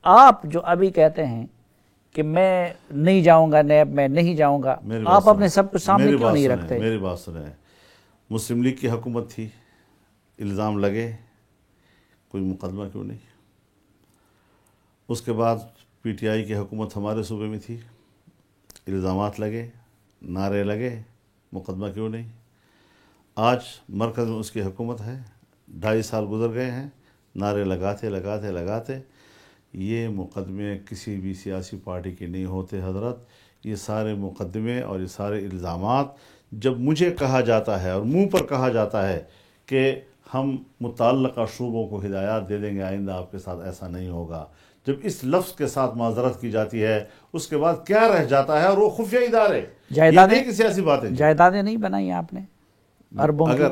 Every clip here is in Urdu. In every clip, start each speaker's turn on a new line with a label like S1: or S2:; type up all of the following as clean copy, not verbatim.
S1: آپ جو ابھی کہتے ہیں کہ میں نہیں جاؤں گا نیب میں نہیں جاؤں گا، آپ اپنے سب کچھ سامنے کیوں نہیں رکھتے؟
S2: میری بات سنیں، مسلم لیگ کی حکومت تھی، الزام لگے، کوئی مقدمہ کیوں نہیں؟ اس کے بعد پی ٹی آئی کی حکومت ہمارے صوبے میں تھی، الزامات لگے، نعرے لگے، مقدمہ کیوں نہیں؟ آج مرکز میں اس کی حکومت ہے، 2.5 سال گزر گئے ہیں، نعرے لگاتے یہ مقدمے کسی بھی سیاسی پارٹی کے نہیں ہوتے حضرت۔ یہ سارے مقدمے اور یہ سارے الزامات جب مجھے کہا جاتا ہے اور منہ پر کہا جاتا ہے کہ ہم متعلقہ شعبوں کو ہدایات دے دیں گے، آئندہ آپ کے ساتھ ایسا نہیں ہوگا، جب اس لفظ کے ساتھ معذرت کی جاتی ہے، اس کے بعد کیا رہ جاتا ہے؟ اور وہ خفیہ ادارے، یہ نہیں کہ سیاسی باتیں،
S1: جائیدادیں نہیں بنائی آپ نے اربوں کی؟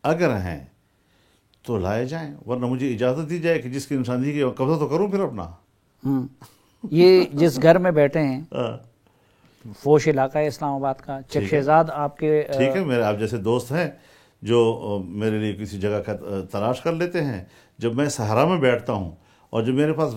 S2: اگر ہیں تو لائے جائیں، ورنہ مجھے اجازت دی جائے کہ جس کی نشاندہی کی قبضہ تو کروں پھر اپنا۔
S1: یہ جس گھر میں بیٹھے ہیں فوش علاقہ ہے اسلام آباد کا، چک شہزاد آپ کے،
S2: ٹھیک ہے، میرے آپ جیسے دوست ہیں جو میرے لیے کسی جگہ کا تلاش کر لیتے ہیں۔ جب میں صحرا میں بیٹھتا ہوں اور جب میرے پاس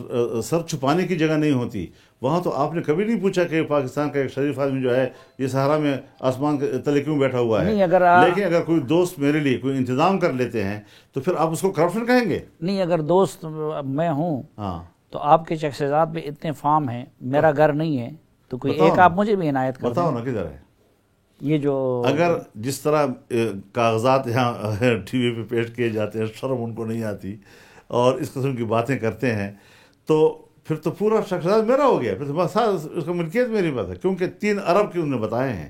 S2: سر چھپانے کی جگہ نہیں ہوتی، وہاں تو آپ نے کبھی نہیں پوچھا کہ پاکستان کا ایک شریف آدمی جو ہے یہ صحرا میں آسمان کے تلے کیوں بیٹھا ہوا ہے؟ لیکن اگر کوئی دوست میرے لیے کوئی انتظام کر لیتے ہیں تو پھر آپ اس کو کرپشن کہیں گے؟
S1: نہیں، اگر دوست میں ہوں تو آپ کے چک شہزاد میں اتنے فارم ہیں، میرا گھر نہیں ہے، تو کوئی ایک آپ مجھے بھی عنایت کر
S2: بتاؤ نا کدھر ہے؟
S1: یہ جو
S2: اگر جس طرح کاغذات یہاں ٹی وی پہ پیش کیے جاتے ہیں، شرم ان کو نہیں آتی اور اس قسم کی باتیں کرتے ہیں، تو پھر تو پورا شخصیات میرا ہو گیا، پھر تو اس کا ملکیت میری بات ہے، کیونکہ 3 ارب کی انہوں نے بتائے ہیں۔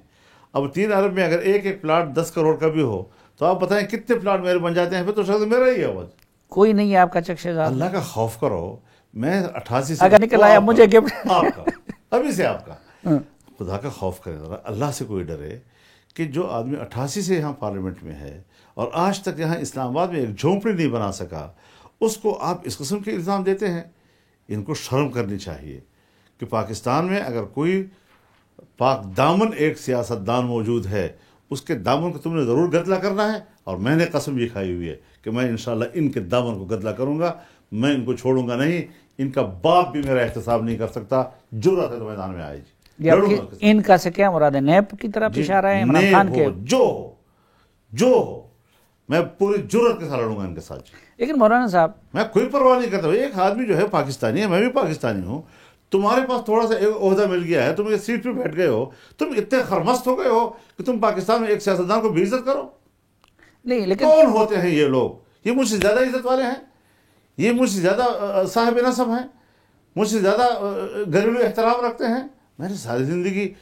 S2: اب 3 ارب میں اگر ایک پلاٹ 10 کروڑ کا بھی ہو تو آپ بتائیں کتنے پلاٹ میرے بن جاتے ہیں؟ پھر تو شخص میرا ہی ہے۔
S1: کوئی نہیں ہے آپ کا چک شہزاد؟
S2: اللہ کا خوف کرو، میں 88 سے
S1: اگر نکل آیا مجھے گفٹ
S2: آپ کا، ابھی سے آپ کا، خدا کا خوف کرے ذرا، اللہ سے کوئی ڈرے کہ جو آدمی 88 سے یہاں پارلیمنٹ میں ہے اور آج تک یہاں اسلام آباد میں ایک جھونپڑی نہیں بنا سکا، اس کو آپ اس قسم کے الزام دیتے ہیں۔ ان کو شرم کرنی چاہیے کہ پاکستان میں اگر کوئی پاک دامن ایک سیاستدان موجود ہے، اس کے دامن کو تم نے ضرور گدلا کرنا ہے، اور میں نے قسم یہ کھائی ہوئی ہے کہ میں انشاءاللہ ان کے دامن کو گدلا کروں گا، میں ان کو چھوڑوں گا نہیں، ان کا باپ بھی میرا احتساب نہیں کر سکتا، جرأت ہے تو میدان میں آئے جی۔
S1: ان کا سے کیا مراد ہے؟ نیب کی طرف اشارہ ہے عمران خان کے؟
S2: جو ہو میں پوری جرأت کے ساتھ لڑوں گا ان کے ساتھ۔
S1: لیکن مولانا صاحب،
S2: میں کوئی پرواہ نہیں کرتا، ایک آدمی جو ہے پاکستانی ہے، میں بھی پاکستانی ہوں، تمہارے پاس تھوڑا سا ایک عہدہ مل گیا ہے، تم ایک سیٹ پہ بیٹھ گئے ہو، تم اتنے خرمست ہو گئے ہو کہ تم پاکستان میں ایک سیاستدان کو بے عزت کرو؟
S1: نہیں، لیکن
S2: کون ہوتے ہیں یہ لوگ؟ یہ مجھ سے زیادہ عزت والے ہیں، یہ مجھ سے زیادہ صاحب نسب ہیں، مجھ سے زیادہ گھریلو احترام رکھتے ہیں۔ میں نے ساری زندگی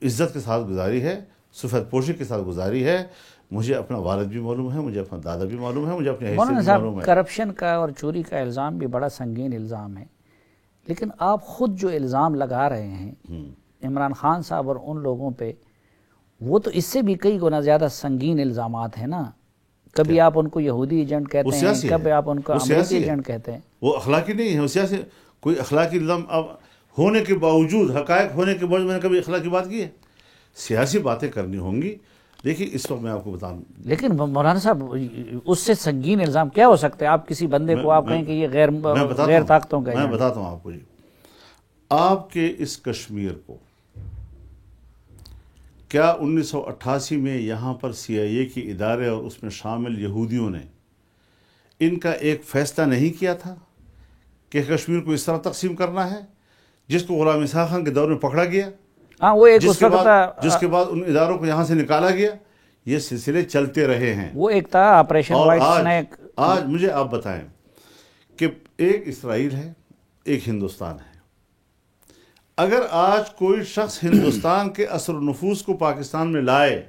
S2: عزت کے ساتھ گزاری ہے، سفید پوشی کے ساتھ گزاری ہے، مجھے اپنا والد بھی معلوم ہے، مجھے اپنا دادا بھی معلوم ہے، مجھے اپنی حیثیت بھی معلوم ہے۔
S1: کرپشن کا اور چوری کا الزام بھی بڑا سنگین الزام ہے، لیکن آپ خود جو الزام لگا رہے ہیں عمران خان صاحب اور ان لوگوں پہ، وہ تو اس سے بھی کئی گنا زیادہ سنگین الزامات ہیں نا۔ کبھی آپ ان کو یہودی ایجنٹ کہتے ہیں، کبھی آپ ان کو امریکی ایجنٹ کہتے ہیں۔
S2: وہ اخلاقی نہیں ہے، وہ سیاسی، کوئی اخلاقی الزام اب ہونے کے باوجود، حقائق ہونے کے باوجود میں نے کبھی اخلاقی بات کی ہے؟ سیاسی باتیں کرنی ہوں گی۔ دیکھیے اس وقت میں آپ کو بتاؤں،
S1: لیکن مولانا صاحب اس سے سنگین الزام کیا ہو سکتا ہے؟ آپ کسی بندے کو آپ کہیں کہ یہ غیر طاقتوں کا،
S2: میں بتاتا ہوں آپ کو جی، آپ کے اس کشمیر کو کیا 1988 میں یہاں پر CIA کے ادارے اور اس میں شامل یہودیوں نے ان کا ایک فیصلہ نہیں کیا تھا کہ کشمیر کو اس طرح تقسیم کرنا ہے، جس کو غلام اسحاق خان کے دور میں پکڑا گیا،
S1: وہ ایک
S2: جس کے بعد ان اداروں کو یہاں سے نکالا گیا؟ یہ سلسلے چلتے رہے ہیں۔
S1: وہ ایک تھا آپریشن وائٹ سنیک۔
S2: آج مجھے آپ بتائیں کہ ایک اسرائیل ہے، ایک ہندوستان ہے۔ اگر آج کوئی شخص ہندوستان کے اثر و نفوذ کو پاکستان میں لائے،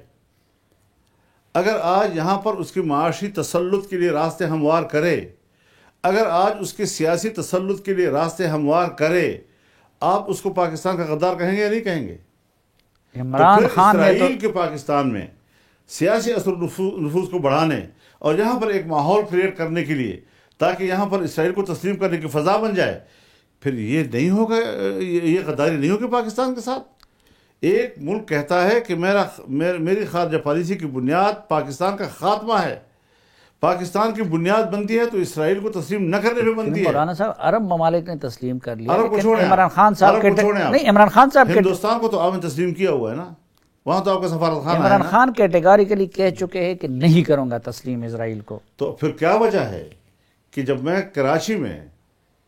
S2: اگر آج یہاں پر اس کے معاشی تسلط کے لیے راستے ہموار کرے، اگر آج اس کے سیاسی تسلط کے لیے راستے ہموار کرے، آپ اس کو پاکستان کا غدار کہیں گے یا نہیں کہیں گے؟
S1: عمران خان نے
S2: اسرائیل کے پاکستان میں سیاسی اثر و نفوذ کو بڑھانے اور یہاں پر ایک ماحول کریٹ کرنے کے لیے تاکہ یہاں پر اسرائیل کو تسلیم کرنے کی فضا بن جائے، پھر یہ نہیں ہوگا، یہ غداری نہیں ہوگی پاکستان کے ساتھ۔ ایک ملک کہتا ہے کہ میری خارجہ پالیسی کی بنیاد پاکستان کا خاتمہ ہے، پاکستان کی بنیاد بنتی ہے تو اسرائیل کو تسلیم نہ کرنے پہ بنتی ہے.
S1: مولانا صاحب عرب ممالک نے تسلیم کر لیا,
S2: عرب کو
S1: لیکن
S2: چھوڑیں,
S1: عمران خان صاحب نہیں, عمران خان صاحب
S2: ہندوستان کو تو آپ نے تسلیم کیا ہوا ہے نا, وہاں تو آپ کا سفارت خانہ ہے
S1: عمران
S2: نا.
S1: خان کیٹیگوریکلی کہہ چکے ہیں کہ نہیں کروں گا تسلیم اسرائیل کو.
S2: تو پھر کیا وجہ ہے کہ جب میں کراچی میں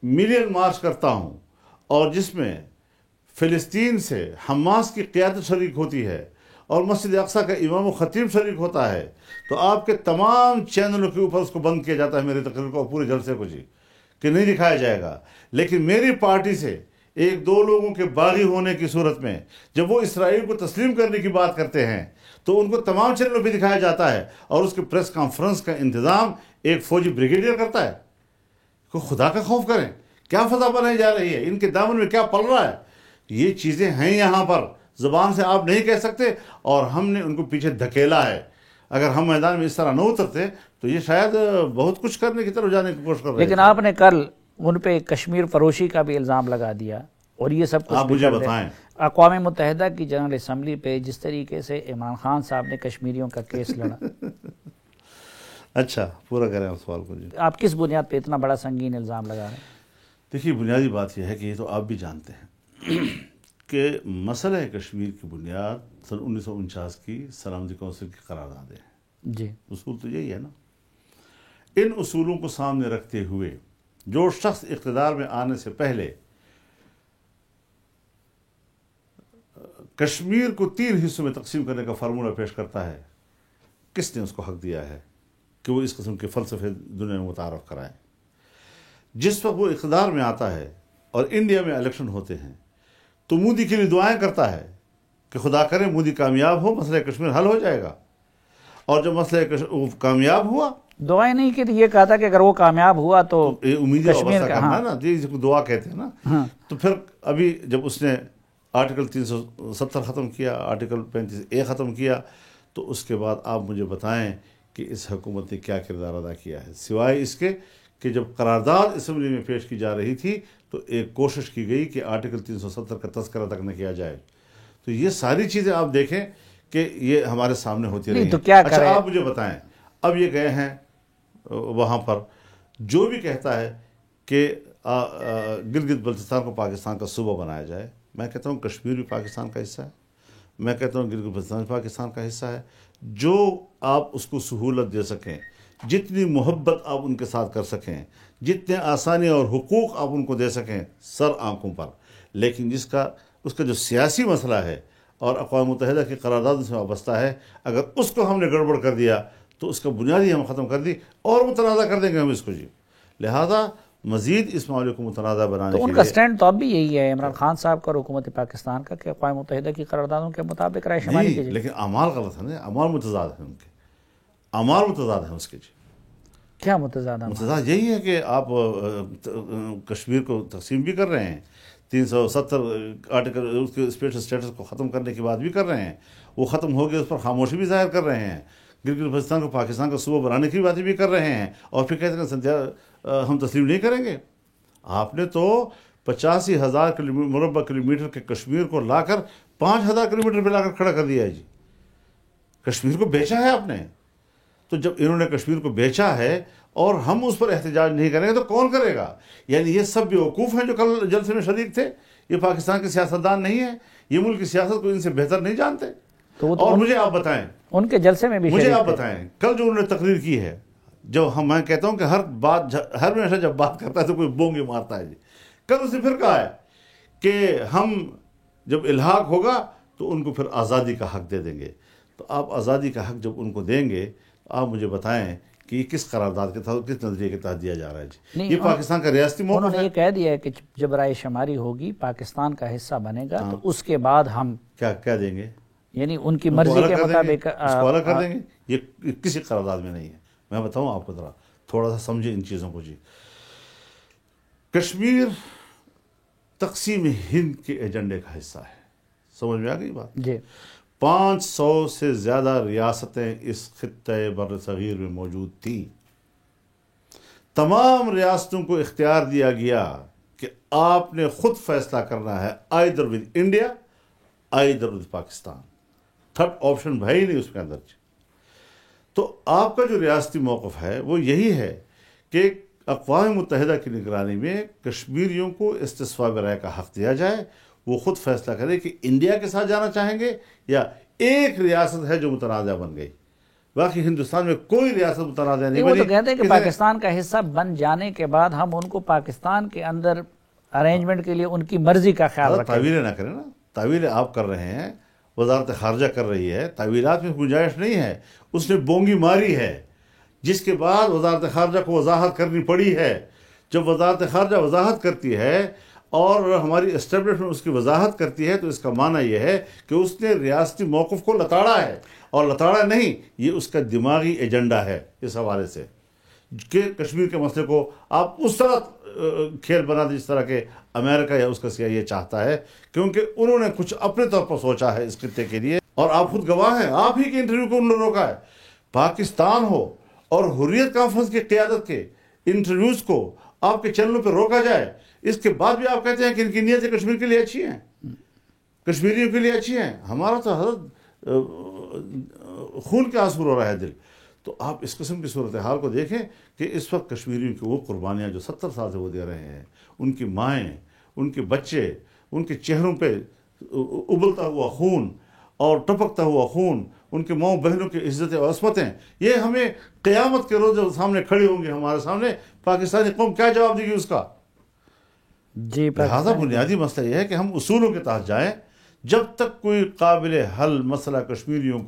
S2: ملین مارچ کرتا ہوں اور جس میں فلسطین سے حماس کی قیادت شریک ہوتی ہے اور مسجد اقصیٰ کا امام و خطیب شریک ہوتا ہے, تو آپ کے تمام چینلوں کے اوپر اس کو بند کیا جاتا ہے میری تقریر کو, پورے جلسے کو جی, کہ نہیں دکھایا جائے گا. لیکن میری پارٹی سے ایک دو لوگوں کے باغی ہونے کی صورت میں جب وہ اسرائیل کو تسلیم کرنے کی بات کرتے ہیں تو ان کو تمام چینلوں پہ دکھایا جاتا ہے, اور اس کے پریس کانفرنس کا انتظام ایک فوجی بریگیڈیئر کرتا ہے. کو خدا کا خوف کریں, کیا فضا بنائی جا رہی ہے, ان کے دامن میں کیا پل رہا ہے. یہ چیزیں ہیں یہاں پر, زبان سے آپ نہیں کہہ سکتے, اور ہم نے ان کو پیچھے دھکیلا ہے. اگر ہم میدان میں اس طرح نہ اترتے تو یہ شاید بہت کچھ کرنے کی طرف جانے کی کوشش کر رہے ہیں.
S1: لیکن آپ نے کل ان پہ کشمیر فروشی کا بھی الزام لگا دیا, اور یہ سب کچھ
S2: آپ مجھے بتائیں,
S1: اقوام متحدہ کی جنرل اسمبلی پہ جس طریقے سے عمران خان صاحب نے کشمیریوں کا کیس لڑا.
S2: اچھا پورا کریں آپ سوال کو جی.
S1: آپ کس بنیاد پہ اتنا بڑا سنگین الزام لگا رہے ہیں؟
S2: دیکھیے بنیادی بات یہ ہے کہ یہ تو آپ بھی جانتے ہیں کہ مسئلہ کشمیر کی بنیاد سن 1949 کی سلامتی کونسل کی قرارداد ہے
S1: جی.
S2: اصول تو یہی ہے نا. ان اصولوں کو سامنے رکھتے ہوئے جو شخص اقتدار میں آنے سے پہلے کشمیر کو 3 حصوں میں تقسیم کرنے کا فارمولہ پیش کرتا ہے, کس نے اس کو حق دیا ہے کہ وہ اس قسم کے فلسفے دنیا میں متعارف کرائے؟ جس وقت وہ اقتدار میں آتا ہے اور انڈیا میں الیکشن ہوتے ہیں تو مودی کے لیے دعائیں کرتا ہے کہ خدا کرے مودی کامیاب ہو, مسئلہ کشمیر حل ہو جائے گا. اور جب مسئلہ کامیاب ہوا,
S1: دعائیں نہیں کی, یہ کہا تھا کہ اگر وہ کامیاب ہوا تو
S2: امید وابستہ کرنا نا, جس کو دعا کہتے ہیں نا. تو پھر ابھی جب اس نے آرٹیکل 370 ختم کیا, آرٹیکل 35A ختم کیا, تو اس کے بعد آپ مجھے بتائیں کہ اس حکومت نے کیا کردار ادا کیا ہے, سوائے اس کے کہ جب قرارداد اسمبلی میں پیش کی جا رہی تھی تو ایک کوشش کی گئی کہ آرٹیکل 370 کا تذکرہ تک نہ کیا جائے. تو یہ ساری چیزیں آپ دیکھیں کہ یہ ہمارے سامنے ہوتی رہی ہیں.
S1: تو کیا
S2: اچھا آپ مجھے بتائیں, اب یہ گئے ہیں وہاں پر, جو بھی کہتا ہے کہ گلگت بلتستان کو پاکستان کا صوبہ بنایا جائے, میں کہتا ہوں کشمیر بھی پاکستان کا حصہ ہے, میں کہتا ہوں گلگت بلتستان بھی پاکستان کا حصہ ہے. جو آپ اس کو سہولت دے سکیں, جتنی محبت آپ ان کے ساتھ کر سکیں, جتنے آسانی اور حقوق آپ ان کو دے سکیں, سر آنکھوں پر. لیکن اس کا جو سیاسی مسئلہ ہے اور اقوام متحدہ کی قرارداد سے وابستہ ہے, اگر اس کو ہم نے گڑبڑ کر دیا تو اس کا بنیادی ہم ختم کر دی اور متنازع کر دیں گے ہم اس کو جی. لہذا مزید اس معاملے کو متنازع بنانے کے لیے
S1: ان کا سٹینڈ تو اب بھی یہی ہے عمران خان صاحب کا اور حکومت پاکستان کا کہ اقوام متحدہ کی قراردادوں کے مطابق رائے شماری کیجیے.
S2: لیکن اعمال غلط ہیں, اعمال متضاد ہیں, ان کے اعمال متضاد ہیں اس کے جی.
S1: کیا متضاد؟
S2: متضاد یہی ہے کہ آپ کشمیر کو تقسیم بھی کر رہے ہیں, 370 آرٹیکل اس کے اسپیشل اسٹیٹس کو ختم کرنے کی بات بھی کر رہے ہیں, وہ ختم ہو گیا اس پر خاموشی بھی ظاہر کر رہے ہیں, گلگت بلتستان کو پاکستان کا صوبہ بنانے کی باتیں بھی کر رہے ہیں, اور پھر کہتے ہیں ہم تسلیم نہیں کریں گے. آپ نے تو 85,000 مربع کلومیٹر کے کشمیر کو لا کر 5,000 کلومیٹر پہ لا کر کھڑا کر دیا ہے جی. کشمیر کو بیچا ہے آپ نے. تو جب انہوں نے کشمیر کو بیچا ہے اور ہم اس پر احتجاج نہیں کریں گے تو کون کرے گا؟ یعنی یہ سب بیوقوف ہیں جو کل جلسے میں شریک تھے, یہ پاکستان کے سیاستدان نہیں ہیں, یہ ملک کی سیاست کو ان سے بہتر نہیں جانتے. اور مجھے آپ بتائیں,
S1: ان کے جلسے میں بھی
S2: مجھے آپ بتائیں, کل جو انہوں نے تقریر کی ہے, جو میں کہتا ہوں کہ ہر ہمیشہ جب بات کرتا ہے تو کوئی بونگے مارتا ہے جی. کل اس نے پھر کہا ہے کہ ہم جب الحاق ہوگا تو ان کو پھر آزادی کا حق دے دیں گے. تو آپ آزادی کا حق جب ان کو دیں گے تو آپ مجھے بتائیں کہ یہ کس قرارداد کے تحت, کس نظریے کے تحت دیا جا رہا ہے جی. یہ پاکستان کا ریاستی موقف ہے.
S1: انہوں نے یہ کہہ دیا ہے کہ جب رائے شماری ہوگی پاکستان کا حصہ بنے گا تو اس کے بعد ہم
S2: کیا دیں گے,
S1: یعنی ان کی مرضی کے مطابق
S2: اس کو الگ کر دیں گے. یہ کسی قرارداد میں نہیں ہے. میں بتاؤں آپ کو ذرا تھوڑا سا سمجھے ان چیزوں کو جی. کشمیر تقسیم ہند کے ایجنڈے کا حصہ ہے, سمجھ میں آ گئی بات
S1: جی.
S2: 500 سے زیادہ ریاستیں اس خطۂ بر صغیر میں موجود تھیں. تمام ریاستوں کو اختیار دیا گیا کہ آپ نے خود فیصلہ کرنا ہے, either with India either with Pakistan, third option ہے ہی نہیں اس کے اندر. تو آپ کا جو ریاستی موقف ہے وہ یہی ہے کہ اقوام متحدہ کی نگرانی میں کشمیریوں کو استصواب رائے کا حق دیا جائے، وہ خود فیصلہ کرے کہ انڈیا کے ساتھ جانا چاہیں گے یا ایک ریاست ہے جو متنازع بن گئی، باقی ہندوستان میں کوئی ریاست متنازع نہیں
S1: وہ
S2: بنی۔
S1: تو کہتے ہیں کہ پاکستان کا حصہ بن جانے کے بعد ہم ان کو پاکستان کے اندر ارینجمنٹ کے لیے ان کی مرضی کا خیال رکھیں۔
S2: تعویلیں نہ کریں نا، تعویلیں آپ کر رہے ہیں، وزارت خارجہ کر رہی ہے، تعویلات میں گنجائش نہیں ہے۔ اس نے بونگی ماری ہے، جس کے بعد وزارت خارجہ کو وضاحت کرنی پڑی ہے۔ جب وزارت خارجہ وضاحت کرتی ہے اور ہماری اسٹیبلشمنٹ اس کی وضاحت کرتی ہے تو اس کا معنی یہ ہے کہ اس نے ریاستی موقف کو لتاڑا ہے، اور لتاڑا نہیں، یہ اس کا دماغی ایجنڈا ہے اس حوالے سے کہ کشمیر کے مسئلے کو آپ اس طرح کھیل بنا دیں جس طرح کہ امریکہ یا اس کا CIA چاہتا ہے، کیونکہ انہوں نے کچھ اپنے طور پر سوچا ہے اس خطے کے لیے، اور آپ خود گواہ ہیں، آپ ہی کے انٹرویو کو انہوں نے روکا ہے۔ پاکستان ہو اور حریت کانفرنس کی قیادت کے انٹرویوز کو آپ کے چینلوں پہ روکا جائے، اس کے بعد بھی آپ کہتے ہیں کہ ان کی نیتیں کشمیر کے لیے اچھی ہیں، کشمیریوں کے لیے اچھی ہیں۔ ہمارا تو حضرت خون کے آنسو رو رہا ہے دل۔ تو آپ اس قسم کی صورتحال کو دیکھیں کہ اس وقت کشمیریوں کی وہ قربانیاں جو 70 سال سے وہ دے رہے ہیں، ان کی مائیں، ان کے بچے، ان کے چہروں پہ ابلتا ہوا خون اور ٹپکتا ہوا خون، ان کے ماؤں بہنوں کی عزتیں اور عصمتیں، یہ ہمیں قیامت کے روز جب سامنے کھڑی ہوں گی ہمارے سامنے، پاکستانی قوم کیا جواب دے گی اس کا؟
S1: جی،
S2: لہٰذا بنیادی مسئلہ یہ ہے کہ ہم اصولوں کے تحت جائیں۔ جب تک کوئی قابل حل مسئلہ کشمیریوں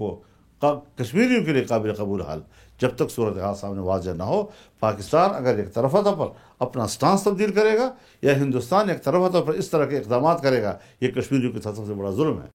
S2: کے لیے قابل قبول حل، جب تک صورتحال سامنے واضح نہ ہو، پاکستان اگر ایک طرفہ طور پر اپنا سٹانس تبدیل کرے گا یا ہندوستان ایک طرفہ طور پر اس طرح کے اقدامات کرے گا، یہ کشمیریوں کے ساتھ سب سے بڑا ظلم ہے۔